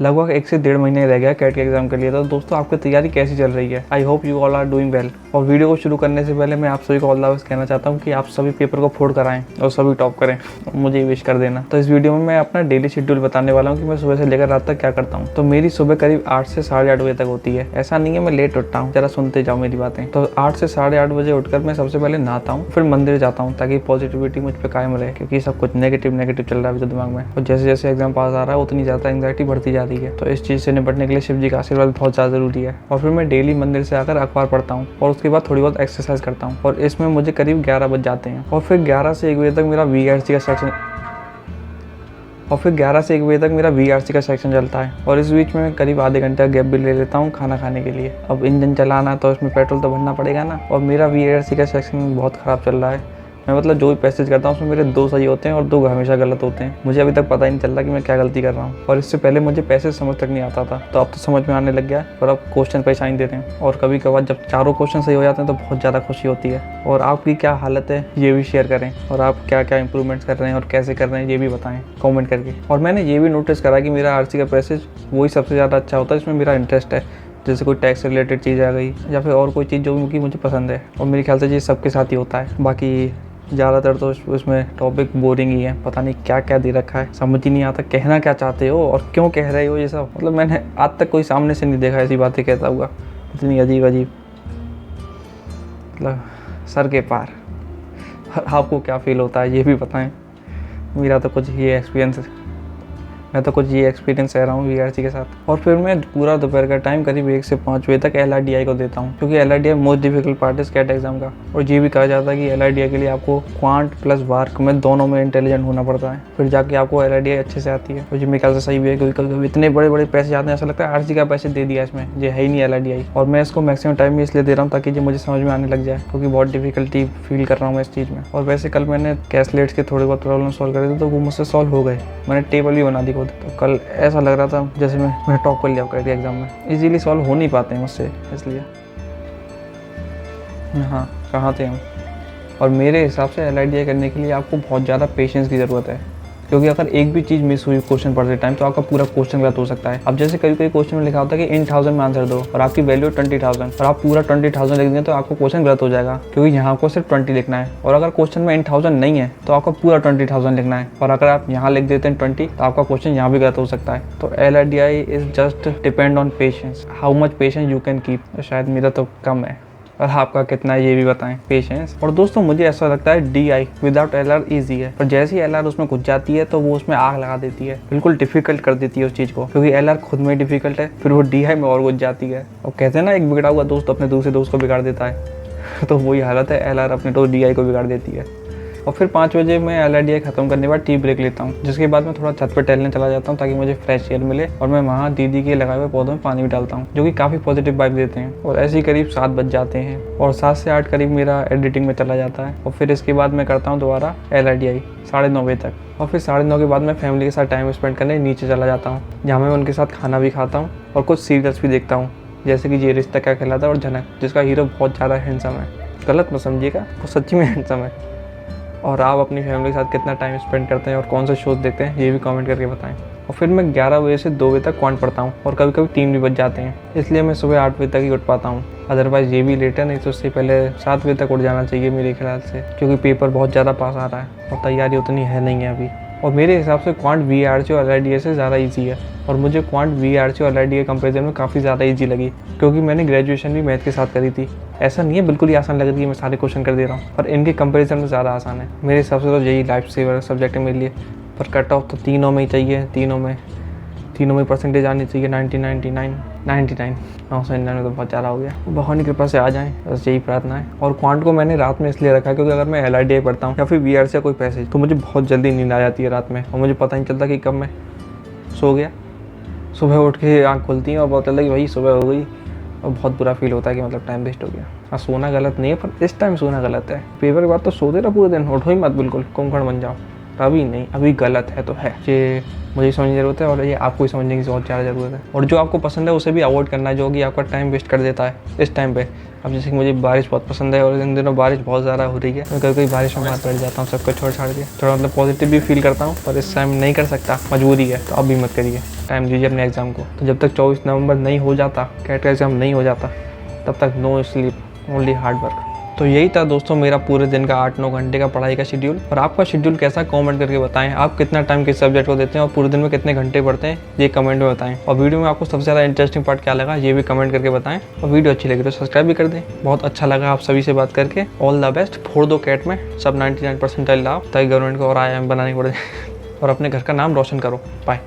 लगभग 1 से 1.5 महीने रह गया कैट के एग्जाम के लिए। तो दोस्तों आपकी तैयारी कैसी चल रही है? I hope you all are doing well. और वीडियो को शुरू करने से पहले मैं आप सभी को ऑल द बेस्ट कहना चाहता हूँ कि आप सभी पेपर को फोड़ कर आएँ और सभी टॉप करें। मुझे विश कर देना। तो इस वीडियो में मैं अपना डेली शेड्यूल बताने वाला हूँ कि मैं सुबह से लेकर रात तक क्या करता हूँ। तो मेरी सुबह करीब 8 से 8:30 बजे तक होती है। ऐसा नहीं है मैं लेट उठता हूँ, जरा सुनते जाओ मेरी बातें। तो 8 से 8:30 बजे उठकर मैं सबसे पहले नहाता हूँ, फिर मंदिर जाता हूँ ताकि पॉजिटिविटी मुझ पर कायम रहे, क्योंकि सब कुछ नेगेटिव चल रहा है अभी तो दिमाग में। और जैसे जैसे एग्जाम पास आ रहा है उतनी ज़्यादा एंग्जाइटी बढ़ती जा रही है। तो इस चीज़ से निपटने के लिए शिव जी का आशीर्वाद बहुत ज़्यादा ज़रूरी है। और फिर मैं डेली मंदिर से आकर अखबार पढ़ता हूँ और उसके बाद थोड़ी बहुत एक्सरसाइज करता हूँ। और इसमें मुझे करीब 11 बज जाते हैं। और फिर 11 से 1 बजे तक मेरा VRC का सेक्शन चलता है। और इस बीच में मैं करीब आधे घंटे का गैप भी ले लेता हूँ खाना खाने के लिए। अब इंजन चलाना तो इसमें पेट्रोल तो भरना पड़ेगा ना। और मेरा VRC का सेक्शन बहुत ख़राब चल रहा है। मैं मतलब जो भी पैसेज करता हूँ उसमें मेरे 2 सही होते हैं और 2 हमेशा गलत होते हैं। मुझे अभी तक पता ही नहीं चलता कि मैं क्या गलती कर रहा हूँ। और इससे पहले मुझे पैसेज समझ तक नहीं आता था, तो अब तो समझ में आने लग गया है। और अब क्वेश्चन परेशानी देते हैं। और कभी कभार जब चारों क्वेश्चन सही हो जाते हैं तो बहुत ज़्यादा खुशी होती है। और आपकी क्या हालत है ये भी शेयर करें। और आप क्या क्या इंप्रूवमेंट्स कर रहे हैं और कैसे कर रहे हैं ये भी बताएं कॉमेंट करके। और मैंने ये भी नोटिस करा कि मेरा RC का पैसेज वही सबसे ज़्यादा अच्छा होता है जिसमें मेरा इंटरेस्ट है। जैसे कोई टैक्स से रिलेटेड चीज़ आ गई या फिर और कोई चीज़ जो कि मुझे पसंद है। और मेरे ख्याल से ये सबके साथ ही होता है। बाकी ज़्यादातर तो उसमें टॉपिक बोरिंग ही है। पता नहीं क्या क्या दे रखा है, समझ ही नहीं आता कहना क्या चाहते हो और क्यों कह रहे हो ये सब। मतलब मैंने आज तक कोई सामने से नहीं देखा ऐसी बातें कहता हुआ। इतनी अजीब मतलब सर के पार। आपको क्या फील होता है ये भी बताएं। मेरा तो कुछ ये एक्सपीरियंस रह रहा हूँ VRC के साथ। और फिर मैं पूरा दोपहर का टाइम करीब 1 से 5 बजे तक LRDI को देता हूँ, क्योंकि LRDI मोस्ट डिफिकल्ट पार्ट है कैट एग्जाम का। और ये भी कहा जाता है कि LRDI के लिए आपको क्वांट प्लस वार्क में दोनों में इंटेलिजेंट होना पड़ता है, फिर जाके आपको LRDI अच्छे से आती है। और ये मेरे ख्याल से सही भी है, क्योंकि कभी इतने बड़े बड़े पैसे जाते हैं ऐसा लगता है RC का पैसे दे दिया इसमें, ये है ही नहीं LRDI। और मैं इसको मैक्सिमम टाइम भी इसलिए दे रहा हूँ ताकि ये मुझे समझ में आने लग जाए, क्योंकि बहुत डिफिकल्टी फील कर रहा हूँ मैं इस चीज़ में। और वैसे कल मैंने कैसलेट्स के थोड़े बहुत प्रॉब्लम सॉल्व करे थे तो वो मुझसे सॉल्व हो गए। मैंने टेबल भी बना दी खुद। तो कल ऐसा लग रहा था जैसे मैंने टॉप कर लिया कर एग्जाम में। इजीली सॉल्व हो नहीं पाते हैं मुझसे, इसलिए। हाँ, कहाँ थे हम? और मेरे हिसाब से LRDI करने के लिए आपको बहुत ज़्यादा पेशेंस की ज़रूरत है, क्योंकि अगर एक भी चीज़ मिस हुई क्वेश्चन पढ़ते टाइम तो आपका पूरा क्वेश्चन गलत हो सकता है। अब जैसे कई क्वेश्चन में लिखा होता है कि इन 1000 में आंसर दो और आपकी वैल्यू 20,000 और आप पूरा 20,000 लिख दें तो आपको क्वेश्चन गलत हो जाएगा, क्योंकि यहाँ आपको सिर्फ 20 लिखना है। और अगर क्वेश्चन में इन 1000 नहीं है तो आपको पूरा 20,000 लिखना है। और अगर आप यहाँ लिख देते हैं 20 तो आपका क्वेश्चन यहाँ भी गलत हो सकता है। तो LRDI is just depend on patience, how much patience you can keep. शायद मेरा तो कम है और आपका कितना है ये भी बताएं, पेशेंस। और दोस्तों मुझे ऐसा लगता है DI विदाउट LR ईजी है, पर जैसे ही LR उसमें घुस जाती है तो वो उसमें आग लगा देती है, बिल्कुल डिफिकल्ट कर देती है उस चीज़ को, क्योंकि LR खुद में डिफिकल्ट है, फिर वो DI में और घुस जाती है। और कहते हैं ना एक बिगड़ा हुआ दोस्त अपने दूसरे दोस्त को बिगाड़ देता है तो वही हालत है, LR अपने तो DI को बिगाड़ देती है। और फिर 5 बजे मैं LRDI खत्म करने के बाद टी ब्रेक लेता हूँ, जिसके बाद मैं थोड़ा छत पर टहलने चला जाता हूँ ताकि मुझे फ्रेश एयर मिले। और मैं वहाँ दीदी के लगाए हुए पौधों में पानी भी डालता हूँ, जो कि काफ़ी पॉजिटिव वाइब देते हैं। और ऐसे ही करीब 7 बज जाते हैं और 7 से 8 करीब मेरा एडिटिंग में चला जाता है। और फिर इसके बाद मैं करता हूँ दोबारा LRDI 9:30 बजे तक। और फिर 9:30 के बाद मैं फैमिली के साथ टाइम स्पेंड करने नीचे चला जाता हूँ, जहाँ मैं उनके साथ खाना भी खाता हूँ और कुछ सीरियल्स भी देखता हूँ, जैसे कि ये रिश्ता क्या कहलाता है और झनक, जिसका हीरो बहुत ज़्यादा हैंडसम है। गलत मत समझिएगा, वो सच्ची में हैंडसम है। और आप अपनी फैमिली के साथ कितना टाइम स्पेंड करते हैं और कौन से शोज़ देखते हैं ये भी कमेंट करके बताएं। और फिर मैं 11 बजे से 2 बजे तक क्वांट पढ़ता हूँ और कभी कभी 3 भी बज जाते हैं, इसलिए मैं सुबह 8 बजे तक ही उठ पाता हूँ। अदरवाइज़ ये भी लेट है, नहीं तो उससे पहले 7 बजे तक उठ जाना चाहिए मेरे ख्याल से, क्योंकि पेपर बहुत ज़्यादा पास आ रहा है और तैयारी उतनी है नहीं है अभी। और मेरे हिसाब से क्वांट VRC और LRDI से ज़्यादा ईजी है। और मुझे क्वांट VRC और LRDI के कंपेरिजन में काफ़ी ज़्यादा ईजी लगी, क्योंकि मैंने ग्रेजुएशन भी मैथ के साथ करी थी। ऐसा नहीं है बिल्कुल ही आसान लग रही है, मैं सारे क्वेश्चन कर दे रहा हूँ, पर इनके कंपेरिजन में ज़्यादा आसान है मेरे हिसाब से। तो यही लाइफ सेवर सब्जेक्ट है मेरे लिए। पर कट ऑफ तो तीनों में ही चाहिए, तीनों में परसेंटेज आनी चाहिए 99 999 तो बहुत ज़्यादा हो गया। भगवान की कृपा से आ जाएं, बस यही प्रार्थना है। और क्वांट को मैंने रात में इसलिए रखा है क्योंकि अगर मैं LRDI पढ़ता हूँ या फिर VRC या कोई पैसेज तो मुझे बहुत जल्दी नींद आ जाती है रात में, और मुझे पता नहीं चलता कि कब मैं सो गया। सुबह उठ के आँख खुलती है और पता चलता कि भाई सुबह हो गई, और बहुत बुरा फील होता है कि मतलब टाइम वेस्ट हो गया। हाँ, सोना गलत नहीं है, पर इस टाइम सोना गलत है। पेपर के बाद तो सोते रहो पूरे दिन, उठो ही मत बिल्कुल, कुंभकर्ण बन जाओ। अभी नहीं, अभी गलत है तो है, ये मुझे समझने की ज़रूरत है और ये आपको ही समझने की बहुत ज़्यादा ज़रूरत है। और जो आपको पसंद है उसे भी अवॉइड करना है, जो कि आपका टाइम वेस्ट कर देता है इस टाइम पे। अब जैसे कि मुझे बारिश बहुत पसंद है और इन दिनों बारिश बहुत ज़्यादा हो रही है, मैं कभी कभी बारिश में बाहर बैठ जाता हूँ सबको छोड़ छाड़ के, थोड़ा मतलब पॉजिटिव भी फील करता हूँ, पर इस टाइम नहीं कर सकता, मजबूरी है। तो अब भी मत करिए, टाइम दीजिए अपने एग्ज़ाम को। तो जब तक 24 नवंबर नहीं हो जाता, कैट का एग्ज़ाम नहीं हो जाता, तब तक no sleep, only hard work. तो यही था दोस्तों मेरा पूरे दिन का 8-9 घंटे का पढ़ाई का शेड्यूल। और आपका शेड्यूल कैसा, कमेंट करके बताएं। आप कितना टाइम किस सब्जेक्ट को देते हैं और पूरे दिन में कितने घंटे पढ़ते हैं, ये कमेंट में बताएं। और वीडियो में आपको सबसे ज़्यादा इंटरेस्टिंग पार्ट क्या लगा, ये भी कमेंट करके बताएं। और वीडियो अच्छी लगी तो सब्सक्राइब भी कर दें। बहुत अच्छा लगा आप सभी से बात करके। ऑल द बेस्ट, फोड़ दो कैट में सब 99% लाओ, ताकि गवर्नमेंट को और IIM बनाने पड़े और अपने घर का नाम रोशन करो। बाय।